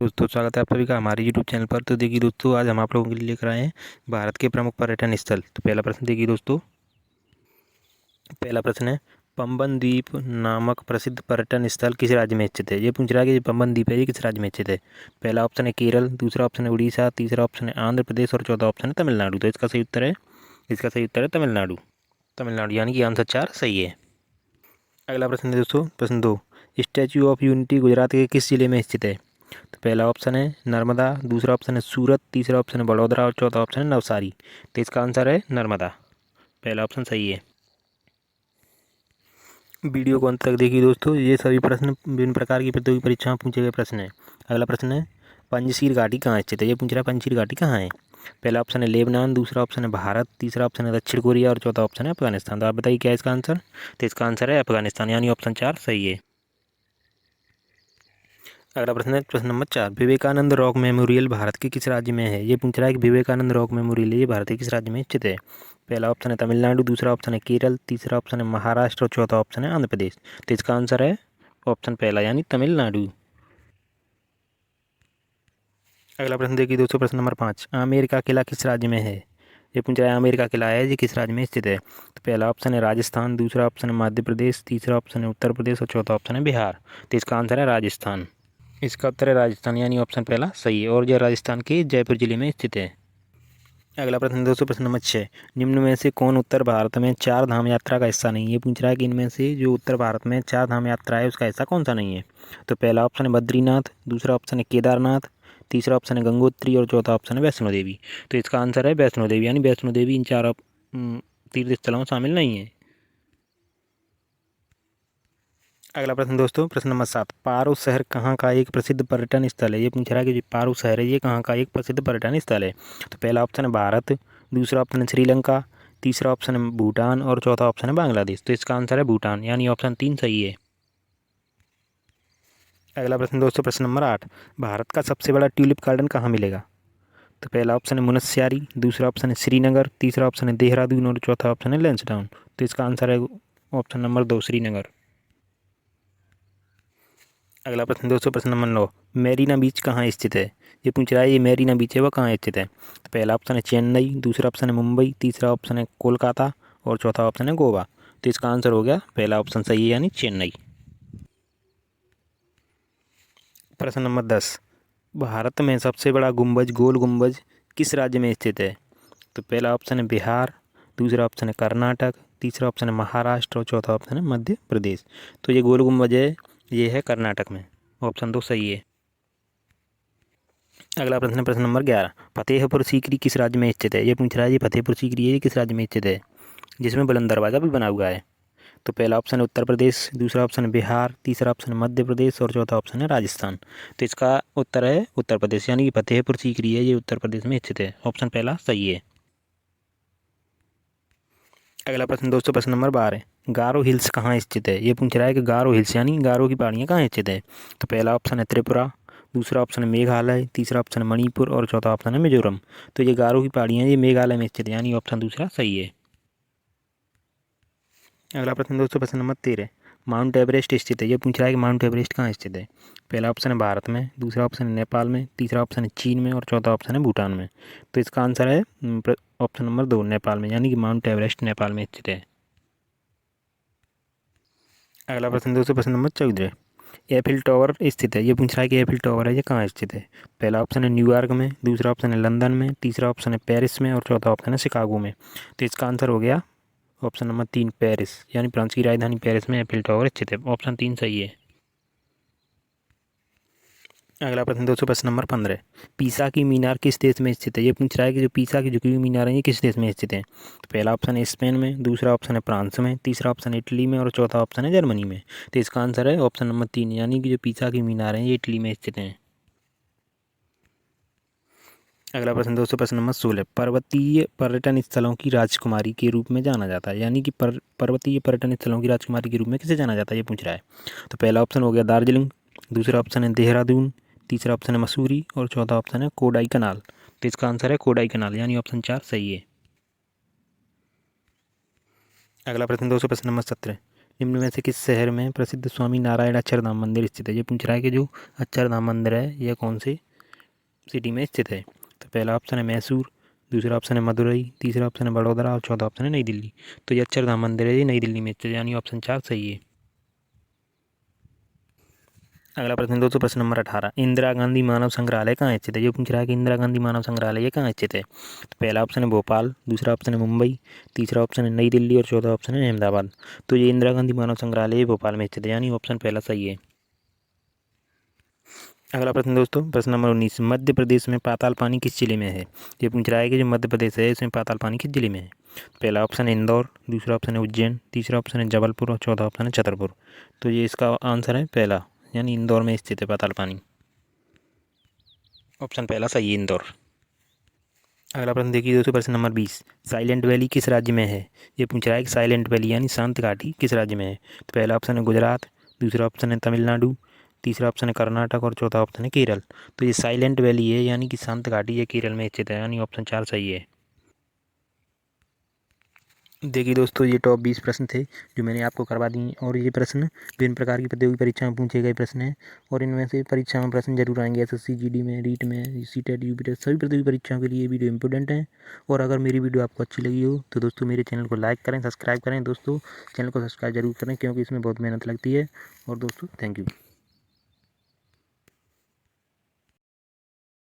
दोस्तों स्वागत है आप सभी का हमारे यूट्यूब चैनल पर। तो देखिए दोस्तों, आज हम आप लोगों के लिए लेकर आए हैं भारत के प्रमुख पर्यटन स्थल। तो पहला प्रश्न देखिए दोस्तों, पहला प्रश्न है पंबन द्वीप नामक प्रसिद्ध पर्यटन स्थल किस राज्य में स्थित है। ये पूछ रहा है कि पंबन द्वीप है ये किस राज्य में स्थित है। पहला ऑप्शन है केरल, दूसरा ऑप्शन है उड़ीसा, तीसरा ऑप्शन है आंध्र प्रदेश और चौथा ऑप्शन है तमिलनाडु। तो इसका सही उत्तर है तमिलनाडु। तमिलनाडु यानी कि आंसर 4 सही है। अगला प्रश्न है दोस्तों, प्रश्न 2, स्टैच्यू ऑफ यूनिटी गुजरात के किस जिले में स्थित है। तो पहला ऑप्शन है नर्मदा, दूसरा ऑप्शन है सूरत, तीसरा ऑप्शन है बड़ौदा और चौथा ऑप्शन है नवसारी। तो इसका आंसर है नर्मदा। पहला ऑप्शन सही है। वीडियो को अंत तक देखिए दोस्तों, ये सभी प्रश्न विभिन्न प्रकार की प्रतियोगी परीक्षाओं में पूछे गए प्रश्न है। अगला प्रश्न है पंजशीर घाटी कहाँ स्थित है। ये पूछ रहा है पंजशीर घाटी कहाँ है। पहला ऑप्शन है लेबनान, दूसरा ऑप्शन है भारत, तीसरा ऑप्शन है दक्षिण कोरिया और चौथा ऑप्शन है अफगानिस्तान। तो आप बताइए क्या है इसका आंसर। तो इसका आंसर है अफगानिस्तान यानी ऑप्शन 4 सही है। अगला प्रश्न है प्रश्न number 4, Vivekananda rock memorial Bharat के किस राज्य में है। ये पूछ रहा है कि विवेकानंद रॉक मेमोरियल ये भारत के किस राज्य में स्थित है। पहला ऑप्शन है तमिलनाडु, दूसरा ऑप्शन है केरल, तीसरा ऑप्शन है महाराष्ट्र और चौथा ऑप्शन है आंध्र प्रदेश। तो इसका आंसर है ऑप्शन पहला यानी तमिलनाडु। अगला प्रश्न देखिए दोस्तों, प्रश्न नंबर 5, आमेर का किला किस राज्य में है। ये पूछ रहा है आमेर का किला है ये किस राज्य में स्थित है। तो पहला ऑप्शन है राजस्थान, दूसरा ऑप्शन है मध्य प्रदेश, तीसरा ऑप्शन है उत्तर प्रदेश और चौथा ऑप्शन है बिहार। तो इसका आंसर है राजस्थान। इसका उत्तर है राजस्थान यानी ऑप्शन पहला सही है और यह राजस्थान के जयपुर जिले में स्थित है। अगला प्रश्न दोस्तों, प्रश्न नंबर 6, निम्न में से कौन उत्तर भारत में चार धाम यात्रा का हिस्सा नहीं है। ये पूछ रहा है कि इनमें से जो उत्तर भारत में चार धाम यात्रा है उसका हिस्सा कौन सा नहीं है। तो पहला ऑप्शन है बद्रीनाथ, दूसरा ऑप्शन है केदारनाथ, तीसरा ऑप्शन है गंगोत्री और चौथा ऑप्शन है वैष्णो देवी। तो इसका आंसर है वैष्णो देवी यानी वैष्णो देवी इन चार तीर्थ स्थलों में शामिल नहीं है। अगला प्रश्न दोस्तों, प्रश्न नंबर 7, पारो शहर कहाँ का एक प्रसिद्ध पर्यटन स्थल है। ये पूछ रहा है कि जो पारो शहर है ये कहाँ का एक प्रसिद्ध पर्यटन स्थल है। तो पहला ऑप्शन है भारत, दूसरा ऑप्शन है श्रीलंका, तीसरा ऑप्शन है भूटान और चौथा ऑप्शन है बांग्लादेश। तो इसका आंसर है भूटान यानी ऑप्शन 3 सही है। अगला प्रश्न दोस्तों, प्रश्न नंबर 8, भारत का सबसे बड़ा ट्यूलिप गार्डन कहाँ मिलेगा। तो पहला ऑप्शन है मुनस्यारी, दूसरा ऑप्शन है श्रीनगर, तीसरा ऑप्शन है देहरादून और चौथा ऑप्शन है लैंसडाउन। तो इसका आंसर है ऑप्शन नंबर 2 श्रीनगर। अगला प्रश्न दोस्तों, प्रश्न नंबर 9, मेरीना बीच कहाँ स्थित है। ये पूछ रहा है ये मेरीना बीच है वह कहाँ स्थित है। तो पहला ऑप्शन है चेन्नई, दूसरा ऑप्शन है मुंबई, तीसरा ऑप्शन है कोलकाता और चौथा ऑप्शन है गोवा। तो इसका आंसर हो गया पहला ऑप्शन सही है यानी चेन्नई। प्रश्न नंबर 10, भारत में सबसे बड़ा गुंबज गोल गुंबज किस राज्य में स्थित है। तो पहला ऑप्शन है बिहार, दूसरा ऑप्शन है कर्नाटक, तीसरा ऑप्शन है महाराष्ट्र और चौथा ऑप्शन है मध्य प्रदेश। तो ये गोल गुंबज है ये है कर्नाटक में, ऑप्शन 2 सही है। अगला प्रश्न है प्रश्न नंबर 11, फतेहपुर सीकरी किस राज्य में स्थित है। ये पूछ रहा है ये फतेहपुर सीकरी है ये किस राज्य में स्थित है जिसमें बुलंद दरवाज़ा भी बना हुआ है। तो पहला ऑप्शन है उत्तर प्रदेश, दूसरा ऑप्शन है बिहार, तीसरा ऑप्शन है मध्य प्रदेश और चौथा ऑप्शन है राजस्थान। तो इसका उत्तर है उत्तर प्रदेश यानी कि फतेहपुर सीकरी है ये उत्तर प्रदेश में स्थित है, ऑप्शन पहला सही है। अगला प्रश्न दोस्तों, प्रश्न नंबर 12, गारो हिल्स कहाँ स्थित है। ये पूछ रहा है कि गारो हिल्स यानी गारो की पहाड़ियाँ कहाँ स्थित है। तो पहला ऑप्शन है त्रिपुरा, दूसरा ऑप्शन है मेघालय, तीसरा ऑप्शन है मणिपुर और चौथा ऑप्शन है मिजोरम। तो ये गारो की पहाड़ियाँ ये मेघालय में स्थित है यानी ऑप्शन दूसरा सही है। अगला प्रश्न दोस्तों, प्रश्न नंबर 13, माउंट एवरेस्ट स्थित है। ये पूछ रहा है कि माउंट एवरेस्ट कहाँ स्थित है। पहला ऑप्शन है भारत में, दूसरा ऑप्शन है नेपाल में, तीसरा ऑप्शन है चीन में और चौथा ऑप्शन है भूटान में। तो इसका आंसर है ऑप्शन नंबर 2 नेपाल में यानी कि माउंट एवरेस्ट नेपाल में स्थित है। अगला प्रश्न दोस्तों, प्रश्न नंबर 14, एफिल टावर स्थित है। ये पूछ रहा है कि एफिल टावर है ये कहाँ स्थित है। पहला ऑप्शन है न्यूयॉर्क में, दूसरा ऑप्शन है लंदन में, तीसरा ऑप्शन है पेरिस में और चौथा ऑप्शन है शिकागो में। तो इसका आंसर हो गया ऑप्शन नंबर 3 पेरिस यानी फ्रांस की राजधानी पेरिस में एफिल टावर स्थित है, ऑप्शन 3 सही है। अगला प्रश्न दोस्तों, प्रश्न नंबर 15, पीसा की मीनार किस देश में स्थित है। ये पूछ रहा है कि जो पीसा की झुकी हुई मीनार है ये किस देश में स्थित है। तो पहला ऑप्शन है स्पेन में, दूसरा ऑप्शन है फ्रांस में, तीसरा ऑप्शन है इटली में और चौथा ऑप्शन है जर्मनी में। तो इसका आंसर है ऑप्शन नंबर 3 यानी कि जो पीसा की मीनार है ये इटली में स्थित है। अगला प्रश्न दोस्तों, प्रश्न नंबर 16, पर्वतीय पर्यटन स्थलों की राजकुमारी के रूप में जाना जाता है यानी कि पर्वतीय पर्यटन स्थलों की राजकुमारी के रूप में किसे जाना जाता है ये पूछ रहा है। तो पहला ऑप्शन हो गया दार्जिलिंग, दूसरा ऑप्शन है देहरादून, तीसरा ऑप्शन है मसूरी और चौथा ऑप्शन है कोडाई कनाल। तो इसका आंसर है कोडाई कनाल यानी ऑप्शन 4 सही है। अगला प्रश्न दोस्तों, प्रश्न नंबर 17, निम्न में से किस शहर में प्रसिद्ध स्वामी नारायण अक्षरधाम मंदिर स्थित है? ये पूछ रहा है कि जो अक्षरधाम मंदिर है यह कौन से सिटी में स्थित है? तो पहला ऑप्शन है मैसूर, दूसरा ऑप्शन है मदुरई, तीसरा ऑप्शन है बड़ोदरा और चौथा ऑप्शन है नई दिल्ली। तो ये अक्षरधाम मंदिर है, ये नई दिल्ली में स्थित है, यानी ऑप्शन 4 सही है। अगला प्रश्न दोस्तों, प्रश्न नंबर 18, इंदिरा गांधी मानव संग्रहालय कहाँ स्थित है? ये पूछ रहा है कि इंदिरा गांधी मानव संग्रहालय कहाँ स्थित है? तो पहला ऑप्शन है भोपाल, दूसरा ऑप्शन है मुंबई, तीसरा ऑप्शन है नई दिल्ली और चौथा ऑप्शन है अहमदाबाद। तो ये इंदिरा गांधी मानव संग्रहालय भोपाल में स्थित है, यानी ऑप्शन पहला सही है। अगला प्रश्न दोस्तों, प्रश्न नंबर 19, मध्य प्रदेश में पाताल पानी किस जिले में है? ये पूछ रहा है कि जो मध्य प्रदेश है इसमें पाताल पानी किस जिले में है? पहला ऑप्शन है इंदौर, दूसरा ऑप्शन है उज्जैन, तीसरा ऑप्शन है जबलपुर और चौथा ऑप्शन है छतरपुर। तो ये इसका आंसर है पहला, यानी इंदौर में स्थित है पाताल पानी। ऑप्शन पहला सही है, इंदौर। अगला प्रश्न देखिए दोस्तों, प्रश्न नंबर 20, साइलेंट वैली किस राज्य में है? ये पूछ रहा है कि साइलेंट वैली यानी शांत घाटी किस राज्य में है? तो पहला ऑप्शन है गुजरात, दूसरा ऑप्शन है तमिलनाडु, तीसरा ऑप्शन है कर्नाटक और चौथा ऑप्शन है केरल। तो ये साइलेंट वैली है यानी कि शांत घाटी, ये केरल में स्थित है, यानी ऑप्शन 4 सही है। देखिए दोस्तों, ये टॉप 20 प्रश्न थे जो मैंने आपको करवा दिए, और ये प्रश्न विभिन्न प्रकार की प्रतियोगी परीक्षा में पूछे गए प्रश्न हैं, और इनमें से परीक्षा में प्रश्न जरूर आएंगे। एसएससी, जीडी में, रीट में, सीटेट, यूपीटेट, सभी प्रतियोगी परीक्षाओं के लिए ये वीडियो इंपॉर्टेंट है। और अगर मेरी वीडियो आपको अच्छी लगी हो तो दोस्तों मेरे चैनल को लाइक करें, सब्सक्राइब करें। दोस्तों चैनल को सब्सक्राइब जरूर करें क्योंकि इसमें बहुत मेहनत लगती है। और दोस्तों थैंक यू।